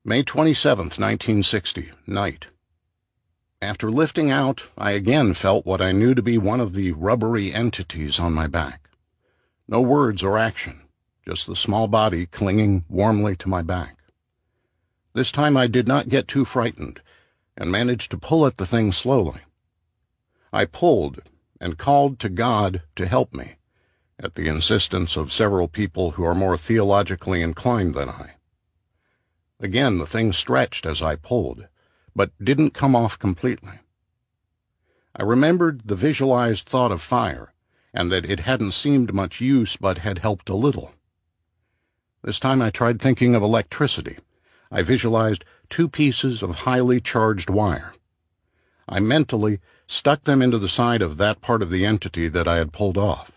May 27th, 1960, night. After lifting out, I again felt what I knew to be one of the rubbery entities on my back. No words or action, just the small body clinging warmly to my back. This time I did not get too frightened, and managed to pull at the thing slowly. I pulled and called to God to help me, at the insistence of several people who are more theologically inclined than I. Again, the thing stretched as I pulled, but didn't come off completely. I remembered the visualized thought of fire, and that it hadn't seemed much use but had helped a little. This time I tried thinking of electricity. I visualized 2 pieces of highly charged wire. I mentally stuck them into the side of that part of the entity that I had pulled off.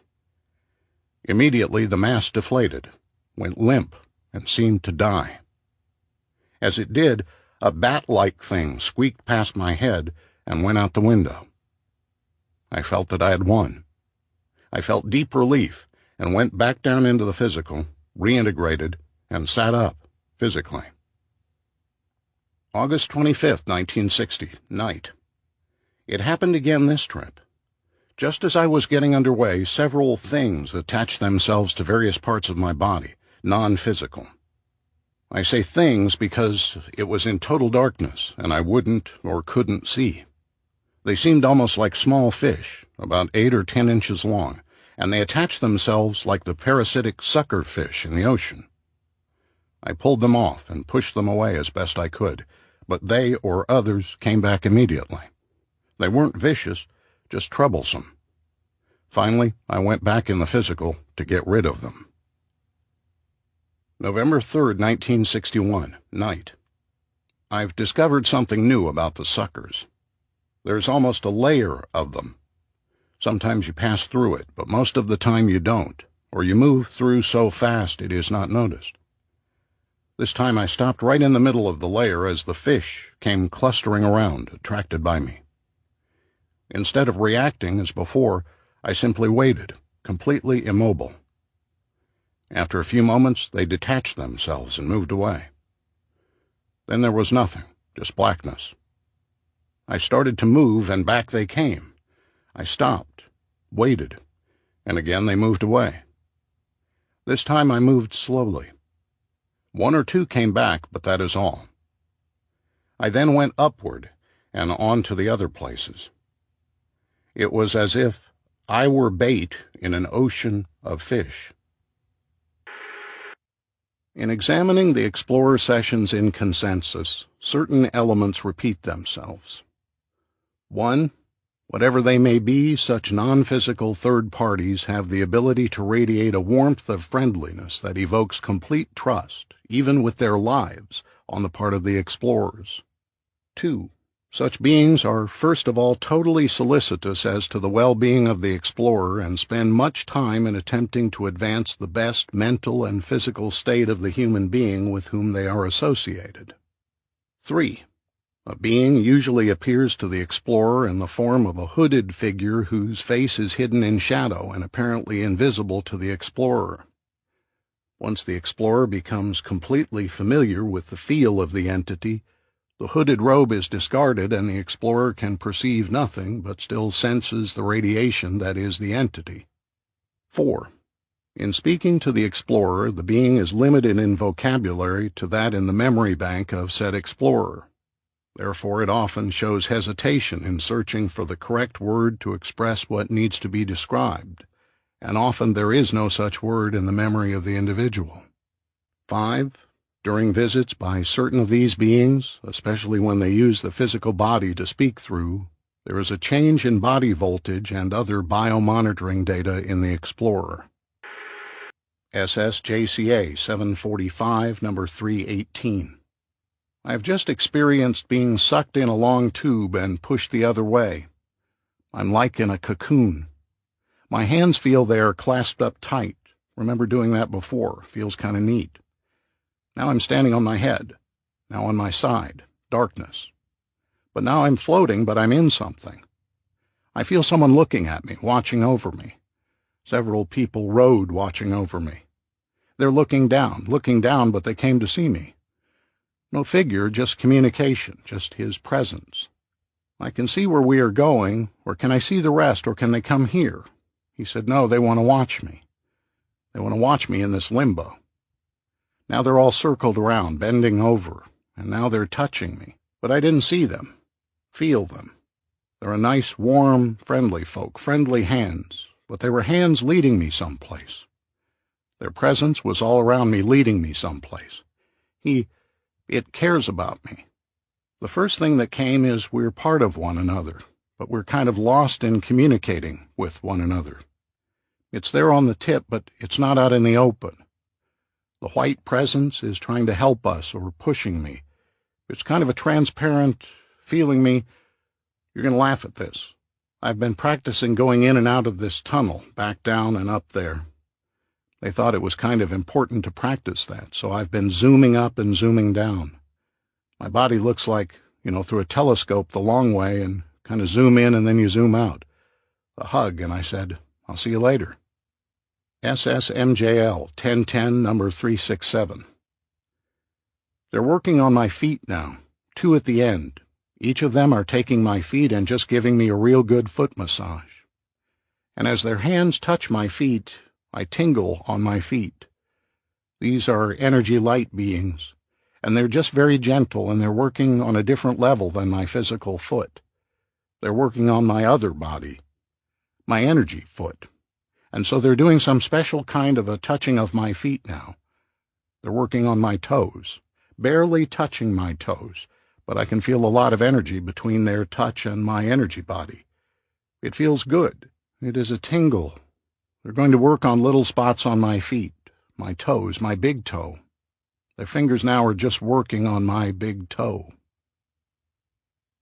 Immediately the mass deflated, went limp, and seemed to die. As it did, a bat-like thing squeaked past my head and went out the window. I felt that I had won. I felt deep relief and went back down into the physical, reintegrated, and sat up, physically. August 25th, 1960, night. It happened again this trip. Just as I was getting underway, several things attached themselves to various parts of my body, non-physical. I say things because it was in total darkness, and I wouldn't or couldn't see. They seemed almost like small fish, about 8 or 10 inches long, and they attached themselves like the parasitic sucker fish in the ocean. I pulled them off and pushed them away as best I could, but they or others came back immediately. They weren't vicious, just troublesome. Finally, I went back in the physical to get rid of them. November 3rd, 1961, night. I've discovered something new about the suckers. There's almost a layer of them. Sometimes you pass through it, but most of the time you don't, or you move through so fast it is not noticed. This time I stopped right in the middle of the layer as the fish came clustering around, attracted by me. Instead of reacting as before, I simply waited, completely immobile. After a few moments, they detached themselves and moved away. Then there was nothing, just blackness. I started to move, and back they came. I stopped, waited, and again they moved away. This time I moved slowly. 1 or 2 came back, but that is all. I then went upward and on to the other places. It was as if I were bait in an ocean of fish. In examining the Explorer sessions in consensus, certain elements repeat themselves. 1. Whatever they may be, such non-physical third parties have the ability to radiate a warmth of friendliness that evokes complete trust, even with their lives, on the part of the explorers. 2. Such beings are first of all totally solicitous as to the well-being of the explorer and spend much time in attempting to advance the best mental and physical state of the human being with whom they are associated. 3. A being usually appears to the explorer in the form of a hooded figure whose face is hidden in shadow and apparently invisible to the explorer. Once the explorer becomes completely familiar with the feel of the entity, the hooded robe is discarded and the explorer can perceive nothing but still senses the radiation that is the entity. 4. In speaking to the explorer, the being is limited in vocabulary to that in the memory bank of said explorer. Therefore, it often shows hesitation in searching for the correct word to express what needs to be described, and often there is no such word in the memory of the individual. 5. During visits by certain of these beings, especially when they use the physical body to speak through, there is a change in body voltage and other biomonitoring data in the explorer. SSJCA 745, number 318. I have just experienced being sucked in a long tube and pushed the other way. I'm like in a cocoon. My hands feel they are clasped up tight. Remember doing that before. Feels kind of neat. Now I'm standing on my head. Now on my side. Darkness. But now I'm floating, but I'm in something. I feel someone looking at me, watching over me. Several people rode watching over me. They're looking down, but they came to see me. No figure, just communication, just his presence. I can see where we are going, or can I see the rest, or can they come here? He said, no, they want to watch me. They want to watch me in this limbo. Now they're all circled around, bending over, and now they're touching me. But I didn't see them, feel them. They're a nice, warm, friendly folk, friendly hands, but they were hands leading me someplace. Their presence was all around me, leading me someplace. It cares about me. The first thing that came is we're part of one another, but we're kind of lost in communicating with one another. It's there on the tip, but it's not out in the open. The white presence is trying to help us or pushing me. It's kind of a transparent feeling me. You're going to laugh at this. I've been practicing going in and out of this tunnel, back down and up there. They thought it was kind of important to practice that, so I've been zooming up and zooming down. My body looks like, through a telescope the long way, and kind of zoom in and then you zoom out. A hug, and I said, I'll see you later. SSMJL 1010 number 367. They're working on my feet now, 2 at the end. Each of them are taking my feet and just giving me a real good foot massage. And as their hands touch my feet, I tingle on my feet. These are energy light beings, and they're just very gentle, and they're working on a different level than my physical foot. They're working on my other body, my energy foot. And so they're doing some special kind of a touching of my feet now. They're working on my toes, barely touching my toes, but I can feel a lot of energy between their touch and my energy body. It feels good. It is a tingle. They're going to work on little spots on my feet, my toes, my big toe. Their fingers now are just working on my big toe.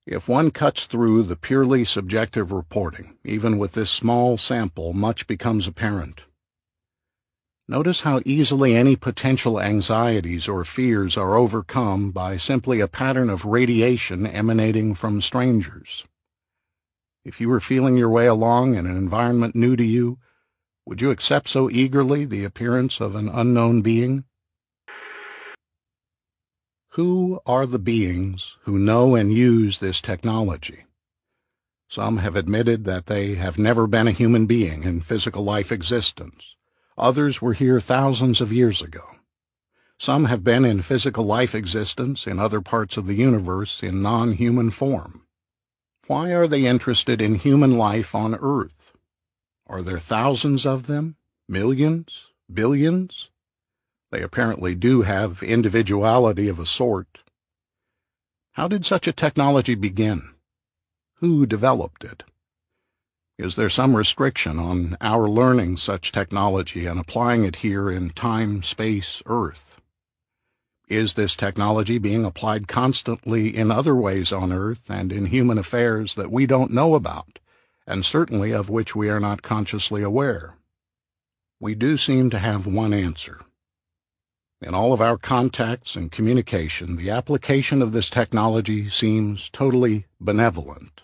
If one cuts through the purely subjective reporting, even with this small sample, much becomes apparent. Notice how easily any potential anxieties or fears are overcome by simply a pattern of radiation emanating from strangers. If you were feeling your way along in an environment new to you, would you accept so eagerly the appearance of an unknown being? Who are the beings who know and use this technology? Some have admitted that they have never been a human being in physical life existence. Others were here thousands of years ago. Some have been in physical life existence in other parts of the universe in non-human form. Why are they interested in human life on Earth? Are there thousands of them? Millions? Billions? They apparently do have individuality of a sort. How did such a technology begin? Who developed it? Is there some restriction on our learning such technology and applying it here in time, space, Earth? Is this technology being applied constantly in other ways on Earth and in human affairs that we don't know about, and certainly of which we are not consciously aware? We do seem to have one answer. In all of our contacts and communication, the application of this technology seems totally benevolent.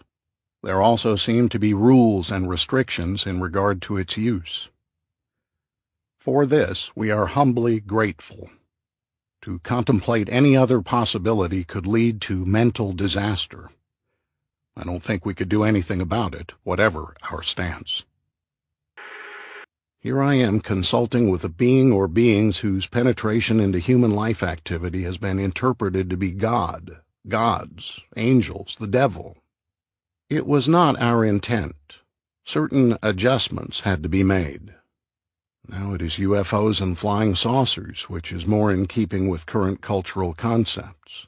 There also seem to be rules and restrictions in regard to its use. For this, we are humbly grateful. To contemplate any other possibility could lead to mental disaster. I don't think we could do anything about it, whatever our stance. Here I am consulting with a being or beings whose penetration into human life activity has been interpreted to be God, gods, angels, the devil. It was not our intent. Certain adjustments had to be made. Now it is UFOs and flying saucers, which is more in keeping with current cultural concepts.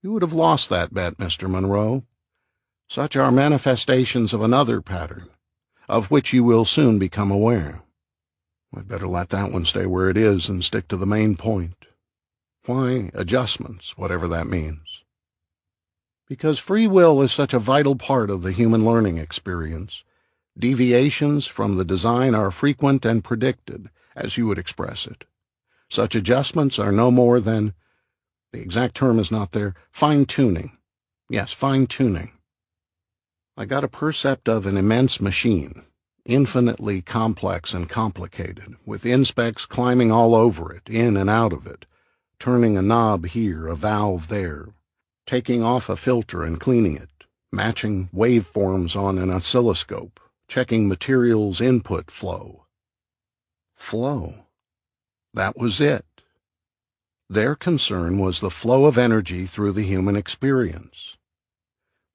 You would have lost that bet, Mr. Monroe. Such are manifestations of another pattern, of which you will soon become aware. I'd better let that one stay where it is and stick to the main point. Why adjustments, whatever that means? Because free will is such a vital part of the human learning experience. Deviations from the design are frequent and predicted, as you would express it. Such adjustments are no more than, the exact term is not there, fine-tuning. Yes, fine-tuning. I got a percept of an immense machine, infinitely complex and complicated, with inspects climbing all over it, in and out of it, turning a knob here, a valve there, taking off a filter and cleaning it, matching waveforms on an oscilloscope, checking materials input flow. Flow. That was it. Their concern was the flow of energy through the human experience.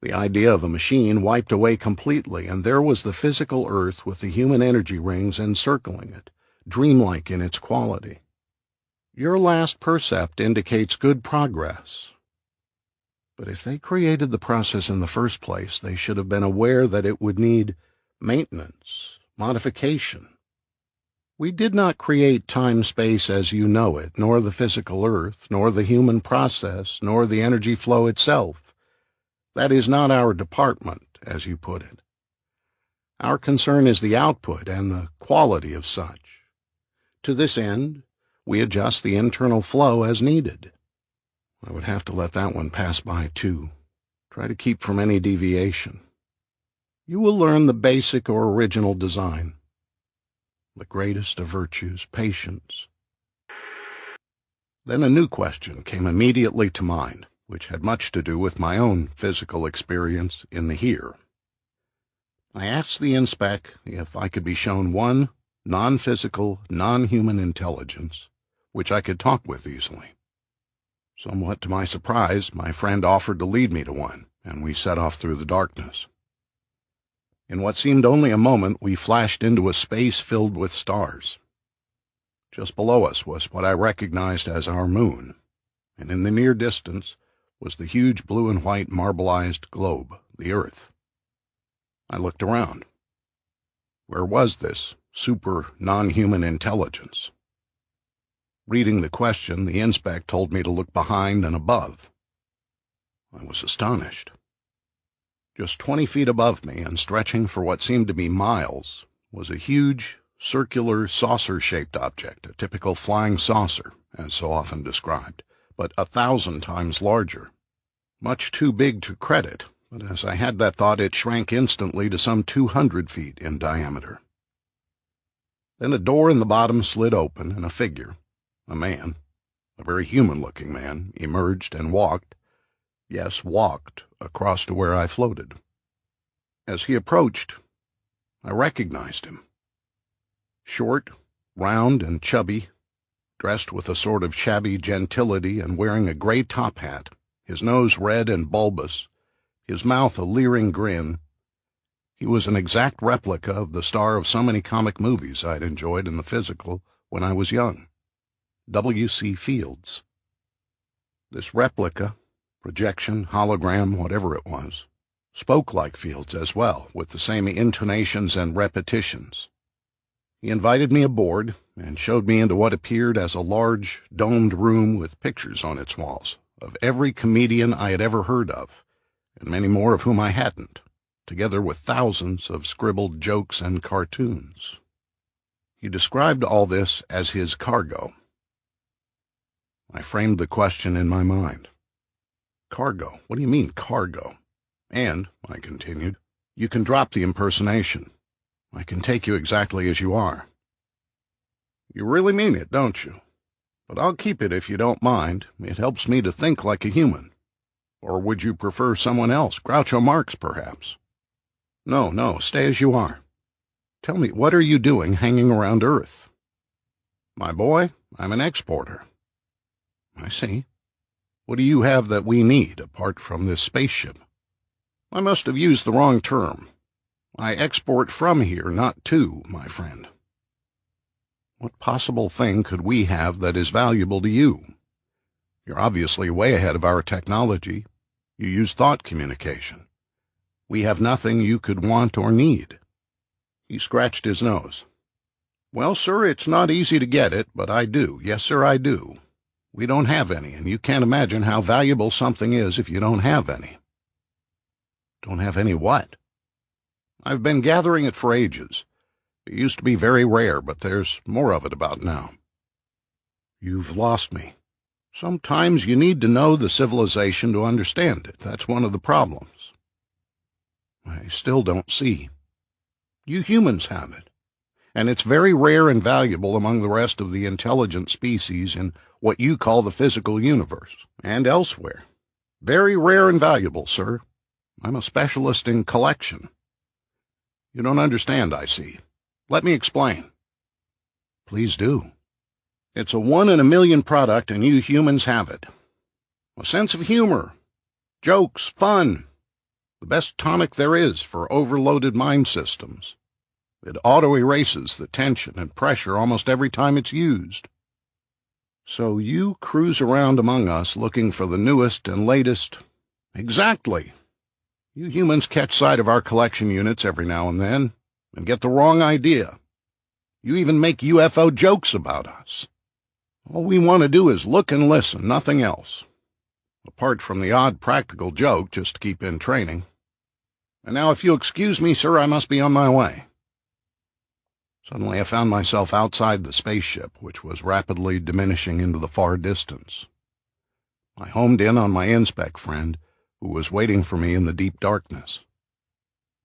The idea of a machine wiped away completely, and there was the physical earth with the human energy rings encircling it, dreamlike in its quality. Your last percept indicates good progress. But if they created the process in the first place, they should have been aware that it would need maintenance, modification. We did not create time-space as you know it, nor the physical earth, nor the human process, nor the energy flow itself. That is not our department, as you put it. Our concern is the output and the quality of such. To this end, we adjust the internal flow as needed. I would have to let that one pass by, too. Try to keep from any deviation. You will learn the basic or original design. The greatest of virtues, patience. Then a new question came immediately to mind, which had much to do with my own physical experience in the here. I asked the inspec if I could be shown one non-physical, non-human intelligence which I could talk with easily. Somewhat to my surprise, my friend offered to lead me to one, and we set off through the darkness. In what seemed only a moment, we flashed into a space filled with stars. Just below us was what I recognized as our moon, and in the near distance was the huge blue and white marbleized globe, the Earth. I looked around. Where was this super non-human intelligence? Reading the question, the inspec told me to look behind and above. I was astonished. Just 20 feet above me, and stretching for what seemed to be miles, was a huge, circular, saucer-shaped object, a typical flying saucer, as so often described, but 1,000 times larger. Much too big to credit, but as I had that thought, it shrank instantly to some 200 feet in diameter. Then a door in the bottom slid open, and a figure, a man, a very human-looking man, emerged and walked, across to where I floated. As he approached, I recognized him. Short, round, and chubby, dressed with a sort of shabby gentility and wearing a gray top hat, his nose red and bulbous, his mouth a leering grin. He was an exact replica of the star of so many comic movies I'd enjoyed in the physical when I was young, W.C. Fields. This replica, projection, hologram, whatever it was, spoke like Fields as well, with the same intonations and repetitions. He invited me aboard and showed me into what appeared as a large, domed room with pictures on its walls of every comedian I had ever heard of, and many more of whom I hadn't, together with thousands of scribbled jokes and cartoons. He described all this as his cargo. I framed the question in my mind. Cargo? What do you mean, cargo? And, I continued, you can drop the impersonation. I can take you exactly as you are. You really mean it, don't you? But I'll keep it if you don't mind. It helps me to think like a human. Or would you prefer someone else, Groucho Marx, perhaps? No, stay as you are. Tell me, what are you doing hanging around Earth? My boy, I'm an exporter. I see. What do you have that we need, apart from this spaceship? I must have used the wrong term. I export from here, not to, my friend. What possible thing could we have that is valuable to you? You're obviously way ahead of our technology. You use thought communication. We have nothing you could want or need. He scratched his nose. Well, sir, it's not easy to get it, but I do. Yes, sir, I do. We don't have any, and you can't imagine how valuable something is if you don't have any. Don't have any what? I've been gathering it for ages. It used to be very rare, but there's more of it about now. You've lost me. Sometimes you need to know the civilization to understand it. That's one of the problems. I still don't see. You humans have it. and it's very rare and valuable among the rest of the intelligent species in what you call the physical universe, and elsewhere. Very rare and valuable, sir. I'm a specialist in collection. You don't understand, I see. Let me explain. Please do. It's a 1 in a million product, and you humans have it. A sense of humor, jokes, fun, the best tonic there is for overloaded mind systems. It auto-erases the tension and pressure almost every time it's used. So you cruise around among us looking for the newest and latest. Exactly. You humans catch sight of our collection units every now and then and get the wrong idea. You even make UFO jokes about us. All we want to do is look and listen, nothing else. Apart from the odd practical joke, just to keep in training. And now, if you'll excuse me, sir, I must be on my way. Suddenly I found myself outside the spaceship, which was rapidly diminishing into the far distance. I homed in on my inspec friend, who was waiting for me in the deep darkness.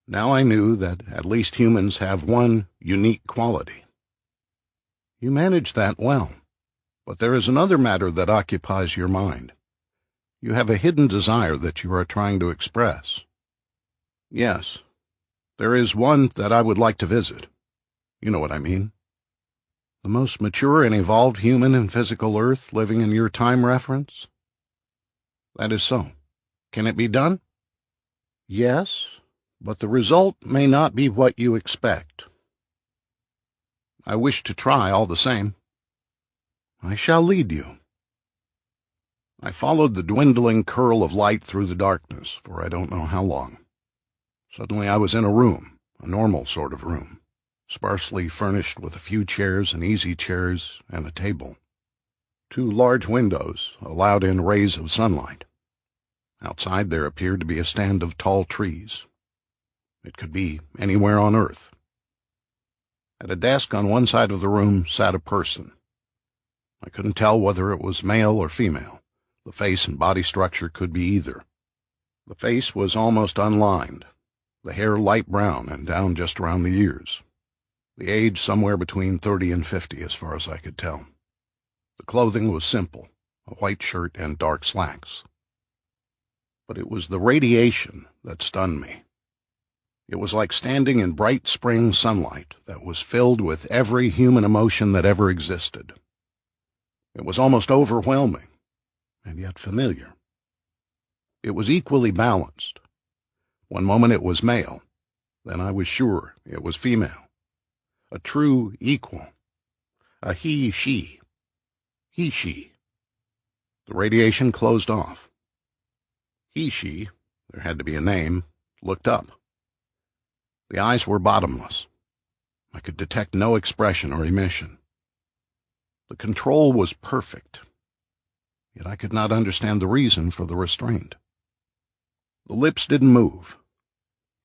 Now I knew that at least humans have one unique quality. You manage that well, but there is another matter that occupies your mind. You have a hidden desire that you are trying to express. Yes, there is one that I would like to visit. You know what I mean. The most mature and evolved human in physical Earth living in your time reference? That is so. Can it be done? Yes, but the result may not be what you expect. I wish to try all the same. I shall lead you. I followed the dwindling curl of light through the darkness for I don't know how long. Suddenly I was in a room, a normal sort of room, sparsely furnished with a few chairs and easy chairs and a table. 2 large windows allowed in rays of sunlight. Outside there appeared to be a stand of tall trees. It could be anywhere on Earth. At a desk on one side of the room sat a person. I couldn't tell whether it was male or female. The face and body structure could be either. The face was almost unlined, the hair light brown and down just around the ears. The age somewhere between 30 and 50 as far as I could tell. The clothing was simple, a white shirt and dark slacks. But it was the radiation that stunned me. It was like standing in bright spring sunlight that was filled with every human emotion that ever existed. It was almost overwhelming, and yet familiar. It was equally balanced. One moment it was male, then I was sure it was female. A true equal. A he-she. He-she. The radiation closed off. He-she, there had to be a name, looked up. The eyes were bottomless. I could detect no expression or emission. The control was perfect, yet I could not understand the reason for the restraint. The lips didn't move,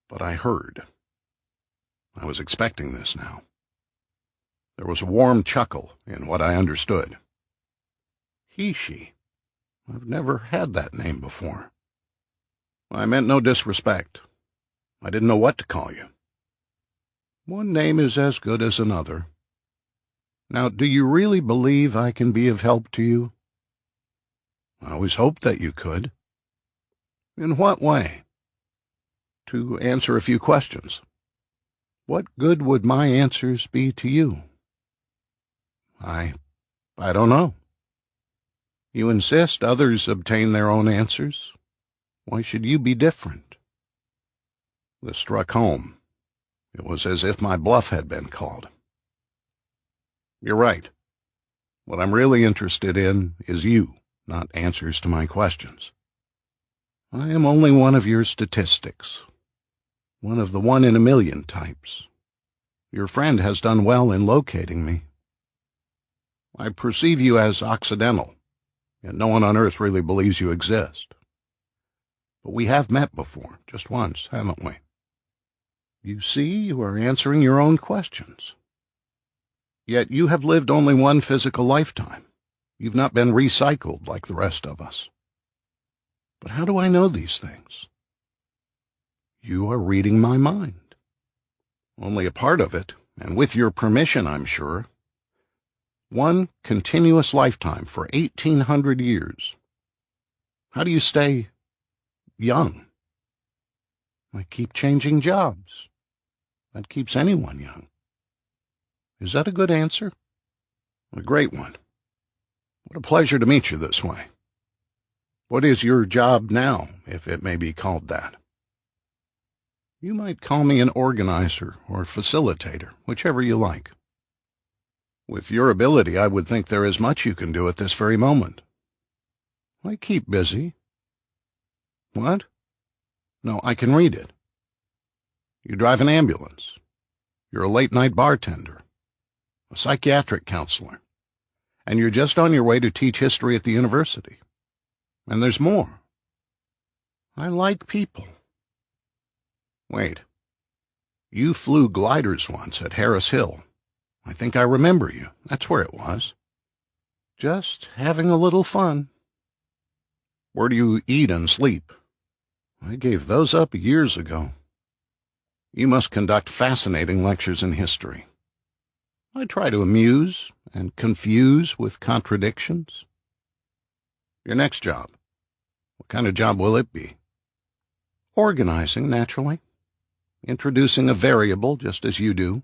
but I heard. I was expecting this now. There was a warm chuckle in what I understood. He-she. I've never had that name before. I meant no disrespect. I didn't know what to call you. One name is as good as another. Now, do you really believe I can be of help to you? I always hoped that you could. In what way? To answer a few questions. What good would my answers be to you? I don't know. You insist others obtain their own answers. Why should you be different? This struck home. It was as if my bluff had been called. You're right. What I'm really interested in is you, not answers to my questions. I am only one of your statistics, one of the 1 in a million types. Your friend has done well in locating me. I perceive you as Occidental, yet no one on Earth really believes you exist. But we have met before, just once, haven't we? You see, you are answering your own questions. Yet you have lived only one physical lifetime. You've not been recycled like the rest of us. But how do I know these things? You are reading my mind. Only a part of it and with your permission, I'm sure, one continuous lifetime for 1,800 years. How do you stay young? I keep changing jobs. That keeps anyone young. Is that a good answer? A great one. What a pleasure to meet you this way. What is your job now, if it may be called that? You might call me an organizer or facilitator, whichever you like. With your ability, I would think there is much you can do at this very moment. I keep busy. What? No, I can read it. You drive an ambulance. You're a late-night bartender, a psychiatric counselor, and you're just on your way to teach history at the university. And there's more. I like people. Wait. You flew gliders once at Harris Hill. I think I remember you. That's where it was. Just having a little fun. Where do you eat and sleep? I gave those up years ago. You must conduct fascinating lectures in history. I try to amuse and confuse with contradictions. Your next job. What kind of job will it be? Organizing, naturally. Introducing a variable, just as you do,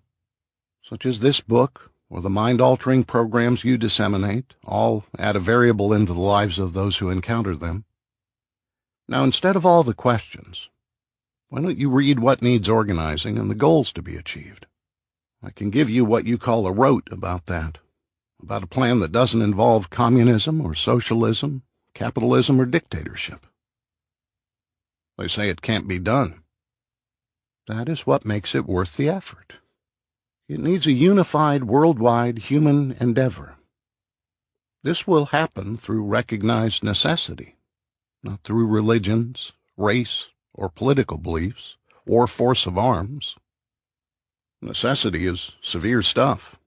such as this book or the mind-altering programs you disseminate, all add a variable into the lives of those who encounter them. Now, instead of all the questions, why don't you read what needs organizing and the goals to be achieved? I can give you what you call a rote about that, about a plan that doesn't involve communism or socialism, capitalism or dictatorship. They say it can't be done. That is what makes it worth the effort. It needs a unified, worldwide human endeavor. This will happen through recognized necessity, not through religions, race, or political beliefs, or force of arms. Necessity is severe stuff.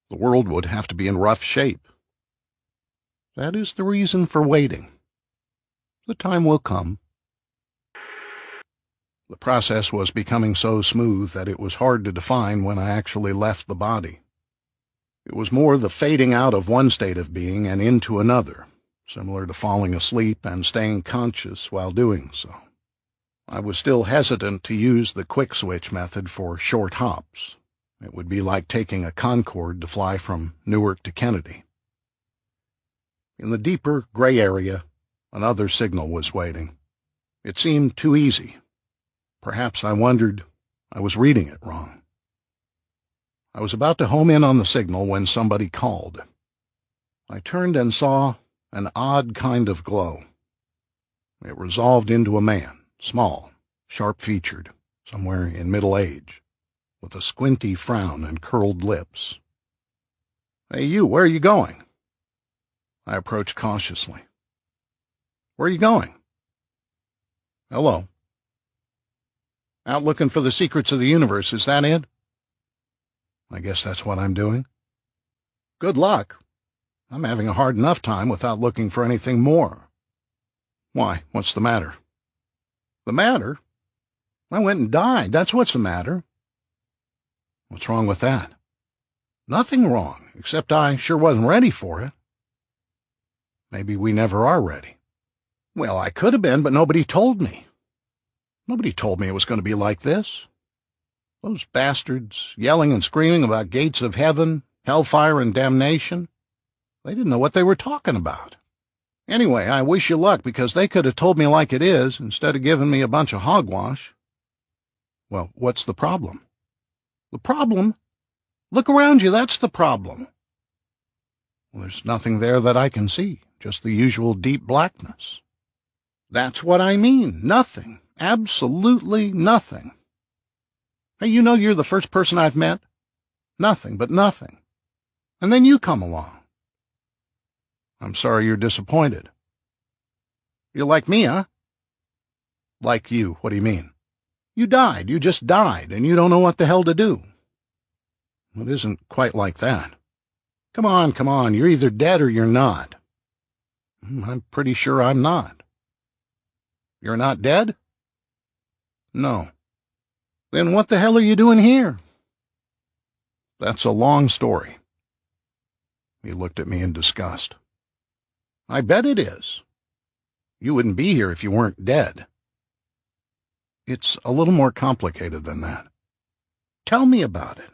The world would have to be in rough shape. That is the reason for waiting. The time will come. The process was becoming so smooth that it was hard to define when I actually left the body. It was more the fading out of one state of being and into another, similar to falling asleep and staying conscious while doing so. I was still hesitant to use the quick switch method for short hops. It would be like taking a Concorde to fly from Newark to Kennedy. In the deeper gray area, another signal was waiting. It seemed too easy. Perhaps I wondered I was reading it wrong. I was about to home in on the signal when somebody called. I turned and saw an odd kind of glow. It resolved into a man, small, sharp-featured, somewhere in middle age, with a squinty frown and curled lips. "Hey, you, where are you going?" I approached cautiously. "Where are you going?" "Hello." "Out looking for the secrets of the universe, is that it?" "I guess that's what I'm doing." "Good luck. I'm having a hard enough time without looking for anything more." "Why, what's the matter?" "The matter? I went and died, that's what's the matter." "What's wrong with that?" "Nothing wrong, except I sure wasn't ready for it." "Maybe we never are ready." "Well, I could have been, but nobody told me. Nobody told me it was going to be like this. Those bastards yelling and screaming about gates of heaven, hellfire, and damnation. They didn't know what they were talking about. Anyway, I wish you luck, because they could have told me like it is instead of giving me a bunch of hogwash." "Well, what's the problem?" "The problem? Look around you, that's the problem." "Well, there's nothing there that I can see, just the usual deep blackness." "That's what I mean, nothing. Absolutely nothing. Hey, you know you're the first person I've met? Nothing but nothing. And then you come along." "I'm sorry you're disappointed." "You like me, huh?" "Like you? What do you mean?" "You died. You just died, and you don't know what the hell to do." "It isn't quite like that." Come on. You're either dead or you're not." "I'm pretty sure I'm not." "You're not dead?" "No." "Then what the hell are you doing here?" That's a long story. He looked at me in disgust. I bet it is. You wouldn't be here if you weren't dead. It's a little more complicated than that. Tell me about it.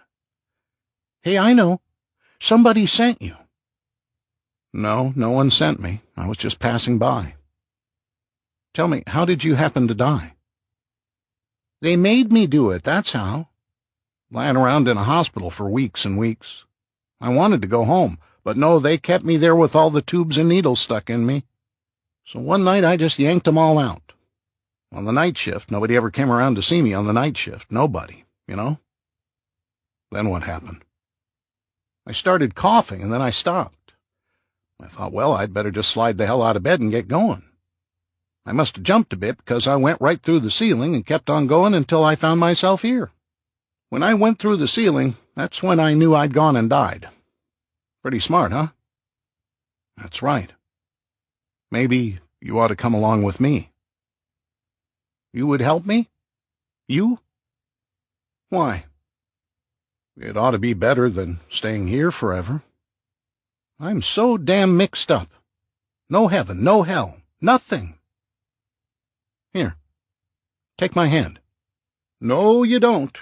Hey, I know. Somebody sent you. No, no one sent me. I was just passing by. Tell me, how did you happen to die? They made me do it, that's how. Lying around in a hospital for weeks and weeks. I wanted to go home, but no, they kept me there with all the tubes and needles stuck in me. So one night I just yanked them all out. On the night shift, nobody ever came around to see me on the night shift. Nobody, you know? Then what happened? I started coughing, and then I stopped. I thought, well, I'd better just slide the hell out of bed and get going. I must have jumped a bit because I went right through the ceiling and kept on going until I found myself here. When I went through the ceiling, that's when I knew I'd gone and died. Pretty smart, huh? That's right. Maybe you ought to come along with me. You would help me? You? Why? It ought to be better than staying here forever. I'm so damn mixed up. No heaven, no hell, nothing. Here, take my hand. No, you don't.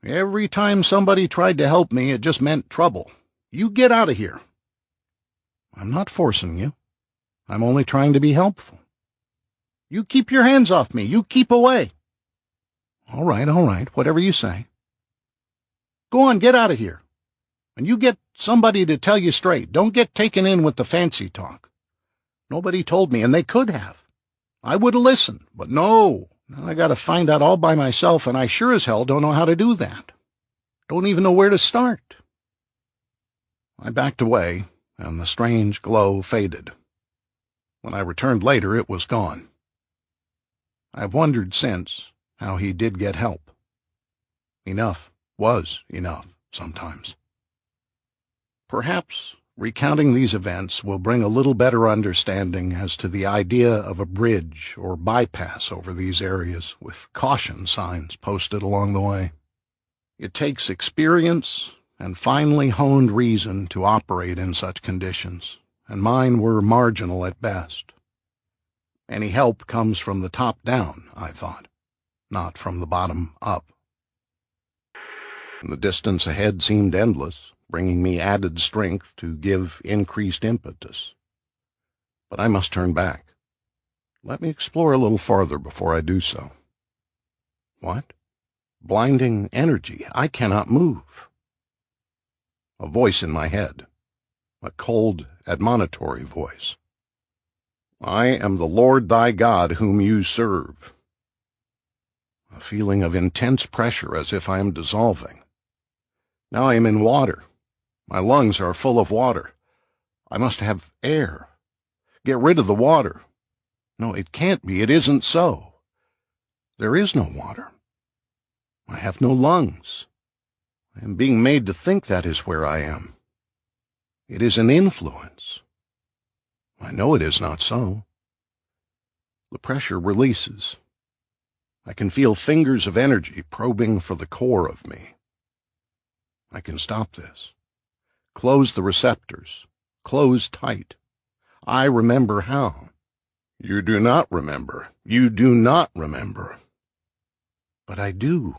Every time somebody tried to help me, it just meant trouble. You get out of here. I'm not forcing you. I'm only trying to be helpful. You keep your hands off me. You keep away. All right, whatever you say. Go on, get out of here. And you get somebody to tell you straight. Don't get taken in with the fancy talk. Nobody told me, and they could have. I would have listened, but no. Now I got to find out all by myself, and I sure as hell don't know how to do that. Don't even know where to start. I backed away, and the strange glow faded. When I returned later, it was gone. I've wondered since how he did get help. Enough was enough sometimes. Perhaps recounting these events will bring a little better understanding as to the idea of a bridge or bypass over these areas with caution signs posted along the way. It takes experience and finely honed reason to operate in such conditions, and mine were marginal at best. Any help comes from the top down, I thought, not from the bottom up. The distance ahead seemed endless, bringing me added strength to give increased impetus. But I must turn back. Let me explore a little farther before I do so. What? Blinding energy. I cannot move. A voice in my head. A cold, admonitory voice. I am the Lord thy God whom you serve. A feeling of intense pressure as if I am dissolving. Now I am in water. My lungs are full of water. I must have air. Get rid of the water. No, it can't be. It isn't so. There is no water. I have no lungs. I am being made to think that is where I am. It is an influence. I know it is not so. The pressure releases. I can feel fingers of energy probing for the core of me. I can stop this. Close the receptors. Close tight. I remember how. You do not remember. You do not remember. But I do.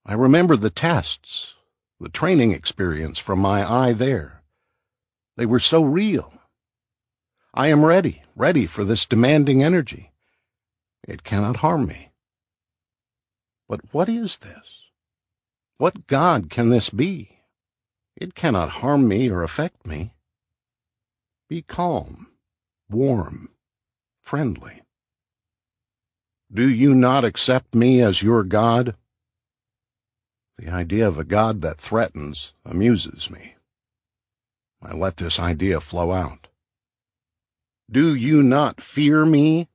I remember the tests, the training experience from my eye there. They were so real. I am ready for this demanding energy. It cannot harm me. But what is this? What God can this be? It cannot harm me or affect me. Be calm, warm, friendly. Do you not accept me as your God? The idea of a God that threatens amuses me. I let this idea flow out. Do you not fear me?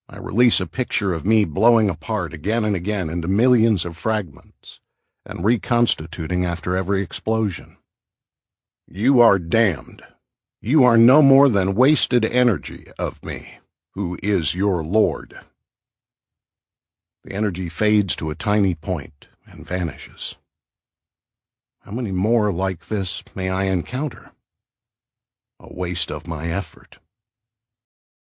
I release a picture of me blowing apart again and again into millions of fragments and reconstituting after every explosion. You are damned. You are no more than wasted energy of me, who is your Lord. The energy fades to a tiny point and vanishes. How many more like this may I encounter? A waste of my effort.